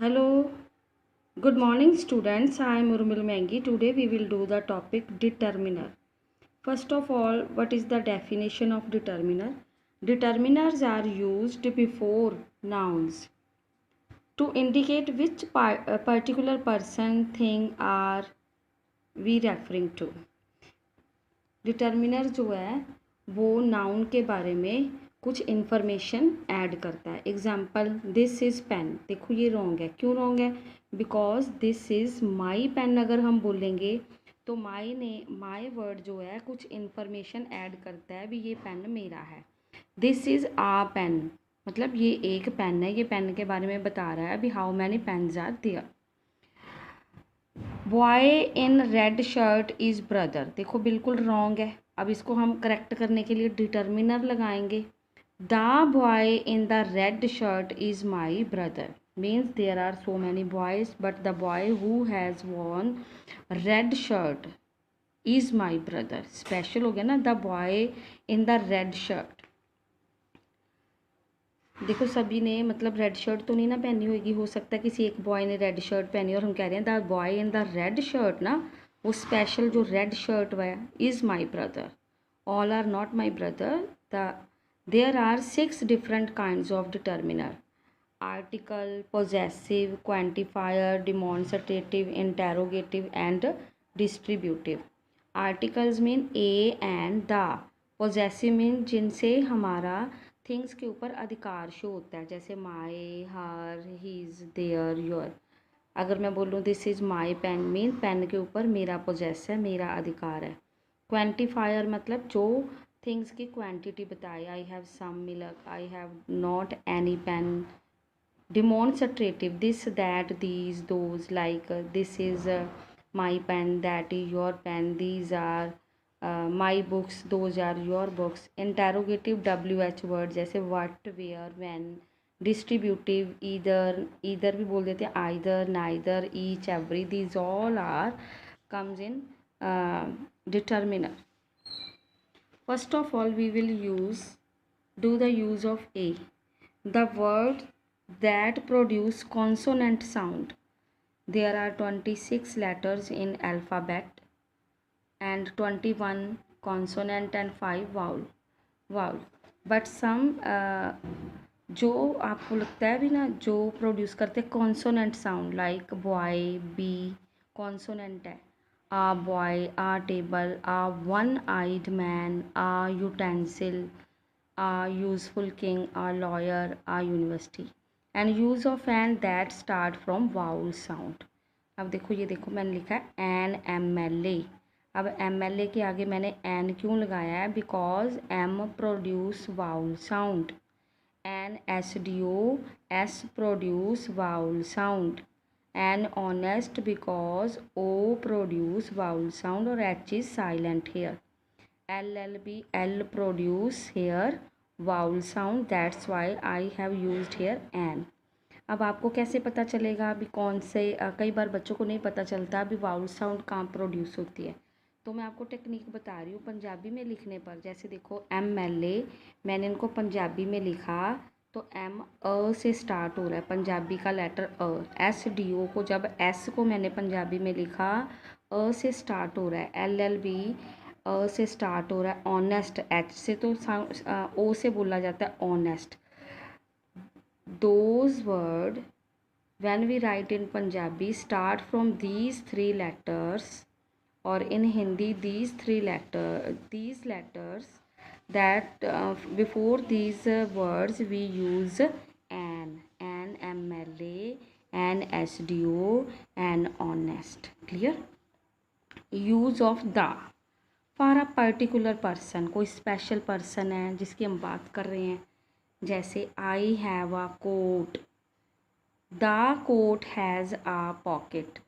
Hello, good morning students. I am Urmil Mengi. Today we will do the topic determiner. First of all, what is the definition of determiner? Determiners are used before nouns to indicate which particular person, thing are we referring to. Determiner जो है वो noun के बारे में कुछ information add करता है. Example, this is pen. देखो ये रॉन्ग है. क्यों रॉन्ग है? Because this is my pen अगर हम बोलेंगे तो माई वर्ड जो है कुछ इन्फॉर्मेशन ऐड करता है भी ये पेन मेरा है. दिस इज़ आ पेन मतलब ये एक पेन है, ये पेन के बारे में बता रहा है अभी how many pens are there. Boy in red shirt is brother. देखो बिल्कुल रॉन्ग है. अब इसको हम करेक्ट करने के लिए डिटर्मिनर लगाएंगे. The boy in the red shirt is my brother means there are so many boys but the boy who has worn red shirt is my brother. Special हो गया ना, the boy in the red shirt. देखो सभी ने मतलब red shirt तो नहीं ना पहनी होगी. हो सकता है किसी एक बॉय ने रेड शर्ट पहनी और हम कह रहे हैं the boy in the red shirt ना, वो स्पेशल जो रेड शर्ट है is my brother. All are not my brother. There are 6 different kinds of determiner. Article, possessive, quantifier, demonstrative, interrogative and distributive. Articles mean a and the. Possessive mean जिनसे हमारा things के ऊपर अधिकार show होता है, जैसे my, her, his, their, your. अगर मैं बोलूँ this is my pen mean pen के ऊपर मेरा पोजेस है, मेरा अधिकार है. क्वांटिफायर मतलब जो थिंग्स की क्वांटिटी बताए. I have some milk, I have not any pen. Demonstrative, this, that, these, those. Like this is my pen, that is your pen, these are my books, those are your books. Interrogative WH word जैसे what, where, when. Distributive, either भी बोल देते हैं, either, neither, each, every. These all are comes in determiner. First of all we will do the use of A. The word that produce consonant sound. There are 26 letters in alphabet and 21 consonant and 5 vowel. But some जो आपको लगता है भी ना जो produce करते हैं consonant sound, like boy, B consonant है. A boy, a table, a one eyed man, a utensil, a useful king, a lawyer, a university. And use of an that start from vowel sound. अब देखो ये देखो मैंने लिखा है N MLA. अब MLA के आगे मैंने एन क्यों लगाया है? Because M produce vowel sound. An SDO, S produce vowel sound. An honest because O produce vowel sound और H is silent here. LLB, L produce here vowel sound. That's why I have used here an. अब आपको कैसे पता चलेगा अभी कौन से कई बार बच्चों को नहीं पता चलता अभी वाउल साउंड कहाँ प्रोड्यूस होती है. तो मैं आपको टेक्निक बता रही हूँ पंजाबी में लिखने पर. जैसे देखो MLA मैंने इनको पंजाबी में लिखा तो M अ से स्टार्ट हो रहा है, पंजाबी का लेटर अ. SDO को जब S को मैंने पंजाबी में लिखा अ से स्टार्ट हो रहा है. LLB अ से स्टार्ट हो रहा है. ऑनेस्ट H से तो O से बोला जाता है honest. Those words when we write in Punjabi start from these 3 letters, or in Hindi these letters that before these words we use an MLA, an SDO, and honest. Clear? Use of the for a particular person. कोई special person है जिसकी हम बात कर रहे हैं. जैसे I have a coat, the coat has a pocket.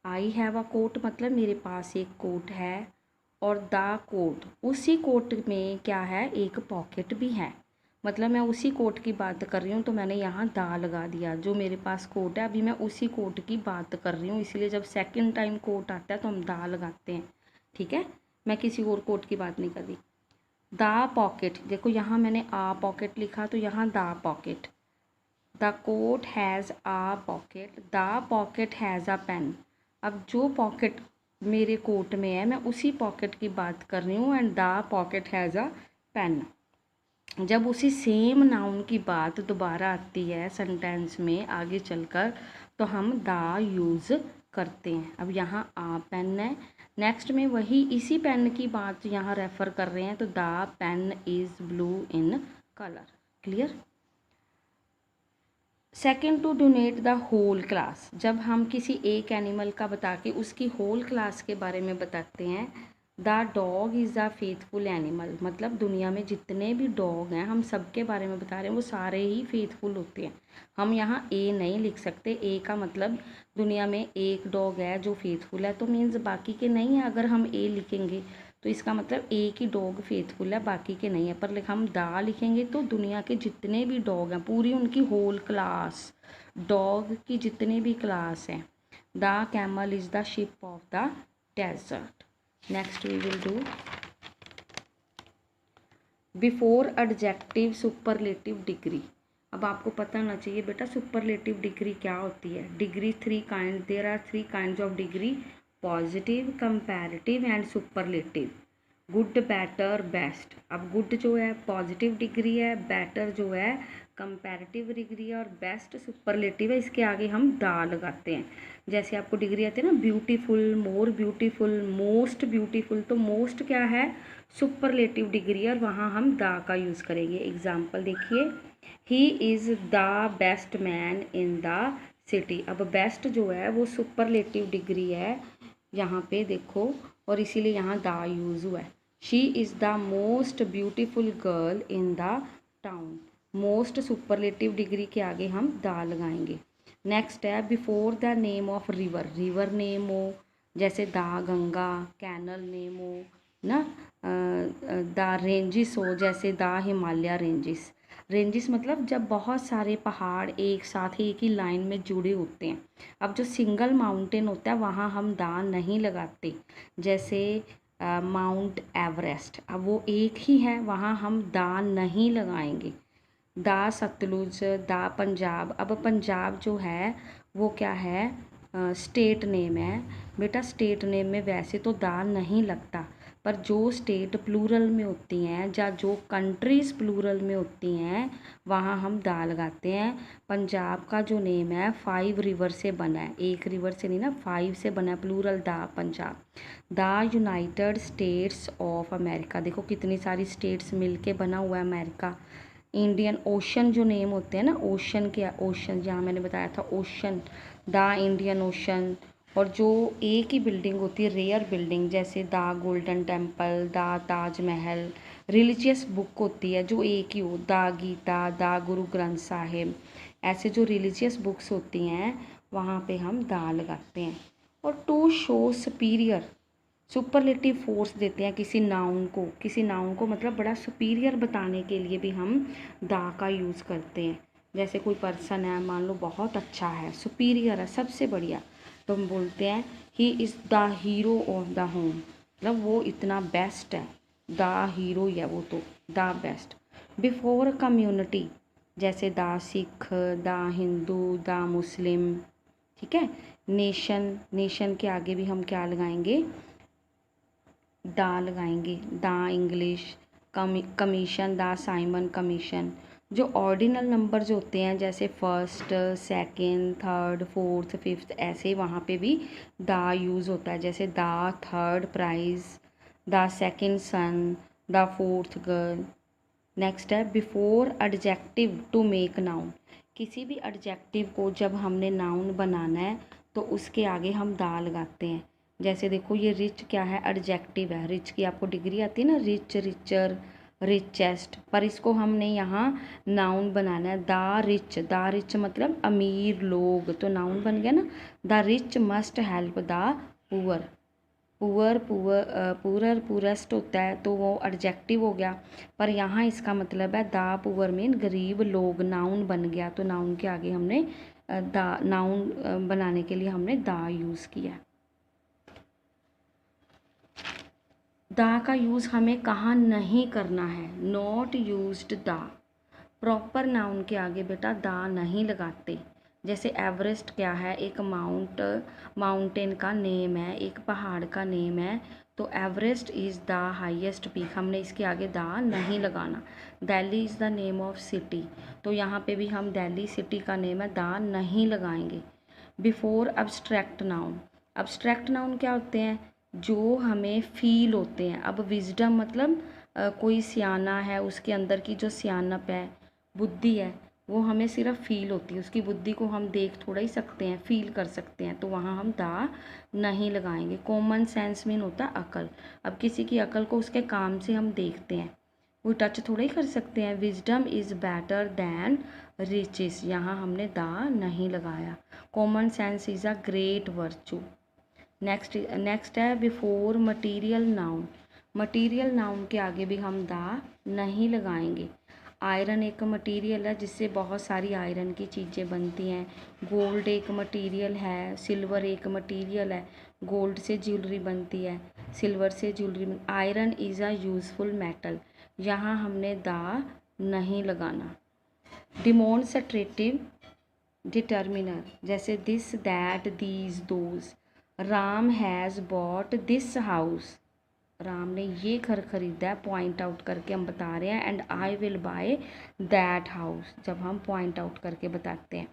I have a coat मतलब मेरे पास एक कोट है और द कोट उसी कोट में क्या है, एक पॉकेट भी है. मतलब मैं उसी कोट की बात कर रही हूँ तो मैंने यहाँ द लगा दिया. जो मेरे पास कोट है अभी मैं उसी कोट की बात कर रही हूँ, इसलिए जब सेकंड टाइम कोट आता है तो हम द लगाते हैं. ठीक है, मैं किसी और कोट की बात नहीं कर रही. द पॉकेट, देखो यहाँ मैंने आ पॉकेट लिखा तो यहाँ the pocket. The coat has a pocket, the pocket has a pen. अब जो पॉकेट मेरे कोट में है मैं उसी पॉकेट की बात कर रही हूँ, and the pocket has a pen. जब उसी सेम नाउन की बात दोबारा आती है सेंटेंस में आगे चलकर, तो हम द यूज़ करते हैं। अब यहाँ आ पेन है, नेक्स्ट में वही इसी पेन की बात यहाँ रेफ़र कर रहे हैं, तो the pen is blue in colour. Clear. Second, to denote the whole class. जब हम किसी एक एनिमल का बता के उसकी होल क्लास के बारे में बताते हैं, the dog is a faithful animal, मतलब दुनिया में जितने भी डॉग हैं हम सबके बारे में बता रहे हैं, वो सारे ही फेथफुल होते हैं। हम यहाँ ए नहीं लिख सकते, ए का मतलब दुनिया में एक डॉग है जो फेथफुल है, तो मीन्स बाकी के नहीं है। अगर हम ए लिखेंगे तो इसका मतलब एक ही डॉग फेथफुल है, बाकी के नहीं है। पर हम दा लिखेंगे तो दुनिया के जितने भी डॉग हैं, पूरी उनकी होल क्लास, डॉग की जितने भी क्लास हैं। The camel is the ship of the desert. Next we will do before adjective superlative degree. अब आपको पता होना चाहिए बेटा सुपरलेटिव डिग्री क्या होती है। Degree three kind, there are three kinds of degree, positive, comparative and superlative. Good, better, best. अब गुड जो है पॉजिटिव डिग्री है, बेटर जो है कंपैरेटिव डिग्री है, और बेस्ट सुपरलेटिव है। इसके आगे हम दा लगाते हैं। जैसे आपको डिग्री आती है ना, beautiful, more beautiful, most beautiful, तो मोस्ट क्या है सुपरलेटिव डिग्री, और वहाँ हम दा का यूज़ करेंगे। एग्जाम्पल देखिए, he is the best man in the city. अब बेस्ट जो है वो सुपरलेटिव डिग्री है यहाँ पे देखो, और इसीलिए यहाँ द यूज़ हुआ है। She is the most beautiful girl in the town. Most superlative degree के आगे हम द लगाएंगे। नेक्स्ट है before the name of river. River name हो, जैसे द गंगा, कैनल नेम हो ना, द रेंजिस हो, जैसे द हिमालय रेंजिस। रेंजिस मतलब जब बहुत सारे पहाड़ एक साथ एक ही लाइन में जुड़े होते हैं। अब जो सिंगल माउंटेन होता है वहाँ हम दा नहीं लगाते, जैसे माउंट एवरेस्ट, अब वो एक ही है, वहाँ हम दा नहीं लगाएंगे। दा सतलुज, दा पंजाब। अब पंजाब जो है वो क्या है, स्टेट नेम है बेटा। स्टेट नेम में वैसे तो दा नहीं लगता, पर जो स्टेट प्लूरल में होती हैं या जो कंट्रीज़ प्लूरल में होती हैं वहाँ हम दा लगाते हैं। पंजाब का जो नेम है 5 रिवर से बना है, एक रिवर से नहीं ना, 5 से बना है, प्लूरल दा Punjab. The United states of America, देखो कितनी सारी स्टेट्स मिलके बना हुआ है अमेरिका। इंडियन ओशन जो नेम होते हैं ना, ओशन के, ओशन जहाँ मैंने बताया था ओशन, द इंडियन ओशन। और जो एक ही बिल्डिंग होती है रेयर बिल्डिंग, जैसे the golden temple, the Taj Mahal. Religious book होती है जो एक ही हो, द गीता, द गुरु ग्रंथ साहिब। ऐसे जो रिलीजियस बुक्स होती हैं वहाँ पे हम द लगाते हैं। और to show superior, superlative force देते हैं किसी नाउन को, किसी नाउन को मतलब बड़ा सुपीरियर बताने के लिए भी हम दा का यूज़ करते हैं। जैसे कोई पर्सन है, मान लो बहुत अच्छा है, सुपीरियर है, सबसे बढ़िया, तो हम बोलते हैं he is the hero of the home, मतलब वो इतना बेस्ट है, द हीरो ही है वो, तो द बेस्ट। बिफोर कम्युनिटी, जैसे the Sikh, the Hindu, the Muslim. ठीक है। नेशन, नेशन के आगे भी हम क्या लगाएंगे, दा लगाएंगे, the English. Commission, the Simon commission. जो ऑर्डिनल नंबर जो होते हैं जैसे first, second, third, fourth, fifth, ऐसे वहाँ पे भी दा यूज़ होता है, जैसे the third prize, the second son, the fourth girl. Next है before adjective to make noun. किसी भी एडजेक्टिव को जब हमने नाउन बनाना है तो उसके आगे हम दा लगाते हैं। जैसे देखो ये रिच क्या है, एडजेक्टिव है, रिच की आपको डिग्री आती है ना, रिच, रिचर, रिचेस्ट, पर इसको हमने यहाँ नाउन बनाना है, द रिच। द रिच मतलब अमीर लोग, तो नाउन बन गया ना। The rich must help the poor. Poor, poor, poorest होता है तो वो एडजेक्टिव हो गया, पर यहाँ इसका मतलब है द पुअर मीन गरीब लोग, नाउन बन गया, तो नाउन के आगे हमने द, नाउन बनाने के लिए हमने द यूज़ किया। द का यूज़ हमें कहाँ नहीं करना है, not used the. Proper noun के आगे बेटा दा नहीं लगाते। जैसे एवरेस्ट क्या है, एक माउंटेन का नेम है, एक पहाड़ का नेम है, तो Everest is the highest peak, हमने इसके आगे दा नहीं लगाना। Delhi is the name of city, तो यहाँ पे भी हम दिल्ली सिटी का नेम है, दा नहीं लगाएंगे। Before abstract noun, abstract noun क्या होते हैं, जो हमें फील होते हैं। अब विजडम मतलब कोई सियाना है, उसके अंदर की जो सियानप है, बुद्धि है, वो हमें सिर्फ फील होती है, उसकी बुद्धि को हम देख थोड़ा ही सकते हैं, फील कर सकते हैं, तो वहाँ हम दा नहीं लगाएंगे। कॉमन सेंस मीन होता है अकल, अब किसी की अकल को उसके काम से हम देखते हैं, वो टच थोड़ा ही कर सकते हैं। Wisdom is better than riches, यहाँ हमने दा नहीं लगाया। Common sense is a great virtue. Next है before material noun, material noun के आगे भी हम दा नहीं लगाएंगे। आयरन एक मटेरियल है जिससे बहुत सारी आयरन की चीज़ें बनती हैं। गोल्ड एक मटेरियल है, सिल्वर एक मटेरियल है, गोल्ड से ज्वेलरी बनती है, सिल्वर से jewellery. Iron is a useful metal, यहाँ हमने दा नहीं लगाना। डिमॉन्स्ट्रेटिव डिटर्मिनर, जैसे this that these those. Ram has bought this house, Ram ने ये घर खरीदा है, पॉइंट आउट करके हम बता रहे हैं। And I will by that house, जब हम पॉइंट आउट करके बताते हैं।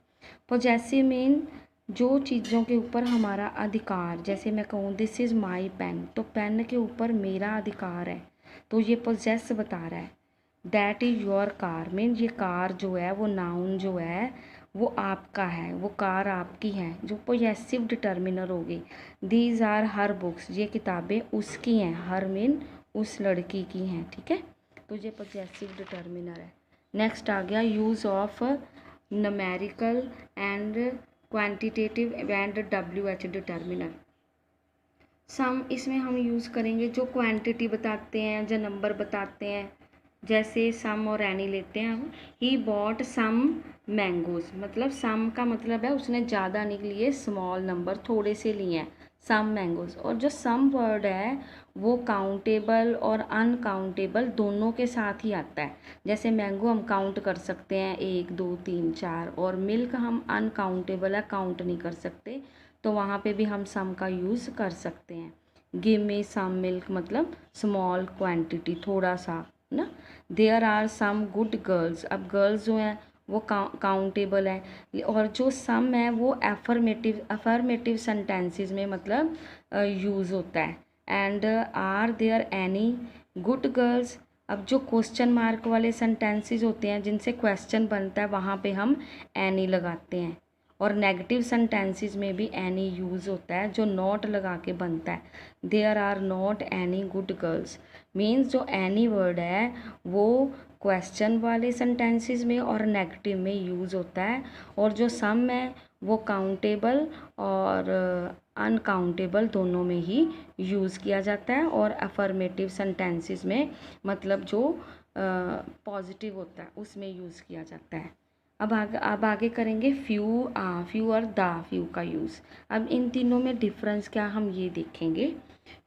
पॉजेसिव मीन जो चीज़ों के ऊपर हमारा अधिकार, जैसे मैं कहूँ दिस इज़ माई पेन, तो पेन के ऊपर मेरा अधिकार है, तो ये पोजेस बता रहा है। That is your car mean ये कार जो है, वो नाउन जो है वो आपका है, वो कार आपकी है, जो पोजेसिव डिटर्मिनर होगी। दीज आर हर बुक्स, ये किताबें उसकी हैं, हर मीन उस लड़की की हैं, ठीक है, तो ये पोजेसिव डिटर्मिनर है। नेक्स्ट आ गया use of numerical and quantitative and WH determiner. Some, इसमें हम यूज़ करेंगे जो क्वांटिटी बताते हैं, जो नंबर बताते हैं, जैसे सम और एनी लेते हैं हम। ही बॉट सम मैंगोज, मतलब सम का मतलब है उसने ज़्यादा नहीं लिए, स्मॉल नंबर थोड़े से लिए हैं, सम मैंगोज। और जो सम वर्ड है वो काउंटेबल और अनकाउंटेबल दोनों के साथ ही आता है। जैसे मैंगो हम काउंट कर सकते हैं 1 2 3 4, और मिल्क हम अनकाउंटेबल है, काउंट नहीं कर सकते, तो वहाँ पे भी हम सम का यूज़ कर सकते हैं। गिव मी सम मिल्क मतलब स्मॉल क्वांटिटी, थोड़ा सा ना। There are some good girls, अब गर्ल्स जो हैं वो काउंटेबल है, और जो सम है वो अफर्मेटिव सेंटेंसेस में मतलब यूज़ होता है। And are there any good girls, अब जो क्वेश्चन मार्क वाले सेंटेंसेस होते हैं जिनसे क्वेश्चन बनता है, वहाँ पे हम एनी लगाते हैं। और नेगेटिव सेंटेंसेस में भी एनी यूज़ होता है, जो नॉट लगा के बनता है। There are not any good girls means जो एनी वर्ड है वो क्वेश्चन वाले सेंटेंसेस में और नेगेटिव में यूज़ होता है, और जो सम है वो काउंटेबल और अनकाउंटेबल दोनों में ही यूज़ किया जाता है, और अफर्मेटिव सेंटेंसेस में मतलब जो पॉजिटिव होता है उसमें यूज़ किया जाता है। अब आगे करेंगे फ्यू और द फ्यू का यूज़। अब इन तीनों में डिफरेंस क्या हम ये देखेंगे।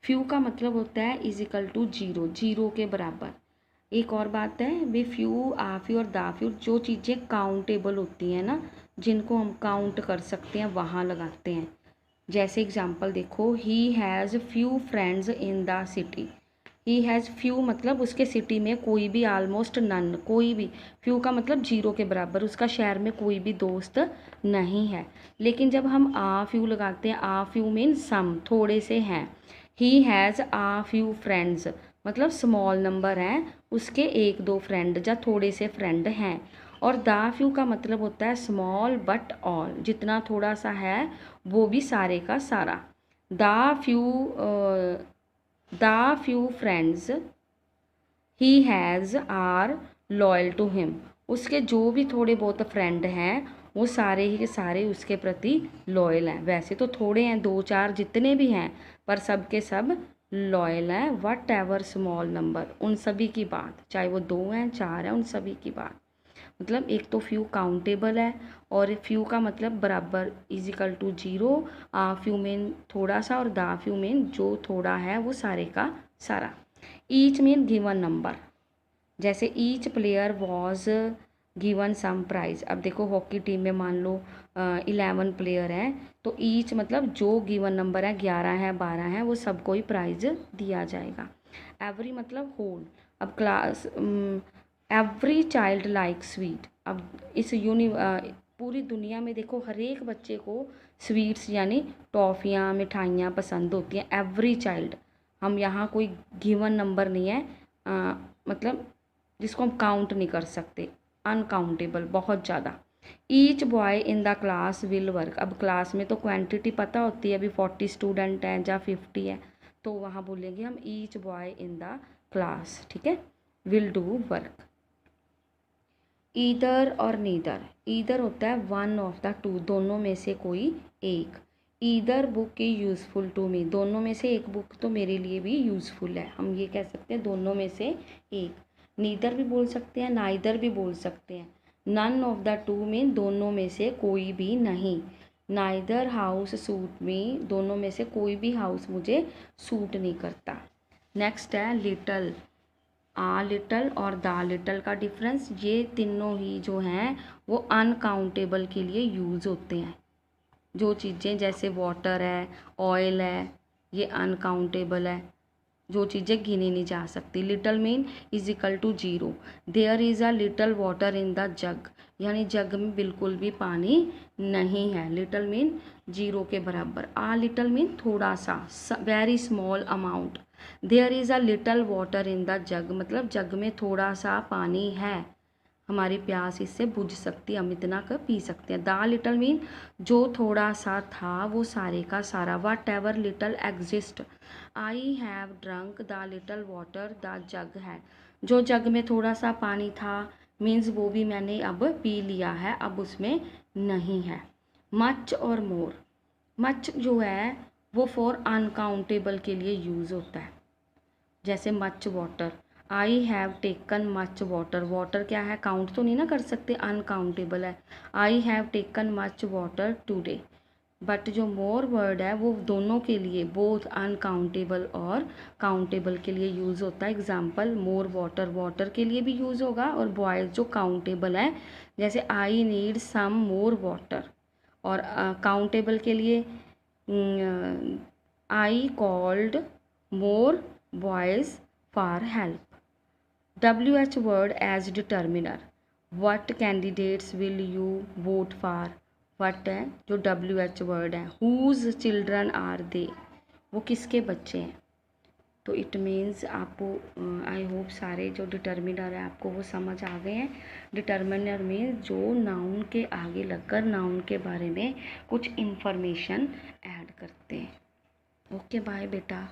फ्यू का मतलब होता है इज इक्वल टू 0, 0 के बराबर। एक और बात है वे फ्यू और द फ्यू, जो चीज़ें काउंटेबल होती हैं ना, जिनको हम काउंट कर सकते हैं, वहाँ लगाते हैं। जैसे एग्जांपल देखो, he has few friends in the city. He has few मतलब उसके सिटी में कोई भी, ऑलमोस्ट नन, कोई भी। फ्यू का मतलब 0 के बराबर, उसका शहर में कोई भी दोस्त नहीं है। लेकिन जब हम आ फ्यू लगाते हैं, आ फ्यू मीन सम, थोड़े से हैं। He has uh few friends मतलब स्मॉल नंबर हैं, उसके 1 2 फ्रेंड या थोड़े से फ्रेंड हैं। और द फ्यू का मतलब होता है स्मॉल बट ऑल, जितना थोड़ा सा है वो भी सारे का सारा। The few friends he has are loyal to him, उसके जो भी थोड़े बहुत फ्रेंड हैं वो सारे ही के सारे उसके प्रति लॉयल हैं। वैसे तो थोड़े हैं, 2 4 जितने भी हैं, पर सब के सब लॉयल हैं। वट एवर स्मॉल नंबर, उन सभी की बात, चाहे वो 2 हैं 4 हैं, उन सभी की बात। मतलब एक तो फ्यू काउंटेबल है, और फ्यू का मतलब बराबर is equal to 0। Few mean थोड़ा सा, और द फ्यू मीन जो थोड़ा है वो सारे का सारा। ईच मीन गिवन नंबर, जैसे each player was given some prize. अब देखो हॉकी टीम में मान लो 11 प्लेयर हैं, तो ईच मतलब जो गिवन नंबर है 11 है 12 है वो सबको ही प्राइज दिया जाएगा। एवरी मतलब होल। अब class every child like sweet. अब इस पूरी दुनिया में देखो हर एक बच्चे को स्वीट्स यानी टॉफ़ियाँ मिठाइयाँ पसंद होती हैं। एवरी चाइल्ड, हम यहाँ कोई गिवन नंबर नहीं है, मतलब जिसको हम काउंट नहीं कर सकते, अनकाउंटेबल, बहुत ज़्यादा। Each boy in the class will work. अब क्लास में तो क्वांटिटी पता होती है, अभी 40 स्टूडेंट हैं या 50 है, तो वहाँ बोलेंगे हम each boy in the class, ठीक है। Will do work. ईदर और नीदर। ईदर होता है वन ऑफ द टू, दोनों में से कोई एक। Either book is useful to me, दोनों में से एक बुक तो मेरे लिए भी यूज़फुल है, हम ये कह सकते हैं दोनों में से एक। नीदर भी बोल सकते हैं, नाइदर भी बोल सकते हैं। नन ऑफ द टू में दोनों में से कोई भी नहीं। नाइदर हाउस सूट मी, दोनों में से कोई भी हाउस मुझे सूट नहीं करता। नेक्स्ट है लिटल। आ लिटल और द लिटल का डिफरेंस, ये तीनों ही जो हैं वो अनकाउंटेबल के लिए यूज़ होते हैं। जो चीज़ें जैसे वाटर है, ऑयल है, ये अनकाउंटेबल है, जो चीज़ें गिनी नहीं जा सकती। Little mean is equal to 0। There is a little water in the jug, यानी जग में बिल्कुल भी पानी नहीं है। लिटल मीन 0 के बराबर। आ लिटल मीन थोड़ा सा, very small amount. There is a little water in the jug, मतलब जग में थोड़ा सा पानी है, हमारी प्यास इससे बुझ सकती है, हम इतना कर पी सकते हैं। द लिटल मीन जो थोड़ा सा था वो सारे का सारा। What ever little exist. I have drunk the little water the जग है, जो जग में थोड़ा सा पानी था मीन्स वो भी मैंने अब पी लिया है, अब उसमें नहीं है। मच और मोर। मच जो है वो फॉर अनकाउंटेबल के लिए यूज़ होता है, जैसे much water. I have taken much water, water क्या है, काउंट तो नहीं ना कर सकते, अनकाउंटेबल है। I have taken much water today. But जो मोर वर्ड है वो दोनों के लिए, बोथ अनकाउंटेबल और काउंटेबल के लिए यूज़ होता है। एग्जाम्पल मोर वाटर, वाटर के लिए भी यूज़ होगा, और बॉयज़ जो काउंटेबल है जैसे I need some more water. और काउंटेबल के लिए I called more boys for help. WH word as determiner. What candidates will you vote for? What है जो WH word है, whose children are they, वो किसके बच्चे हैं। तो इट मीन्स आपको आई होप सारे जो डिटर्मिनर है आपको वो समझ आ गए हैं। डिटर्मिनर मीन्स जो नाउन के आगे लगकर नाउन के बारे में कुछ इंफॉर्मेशन ऐड करते हैं। ओके बाय बेटा।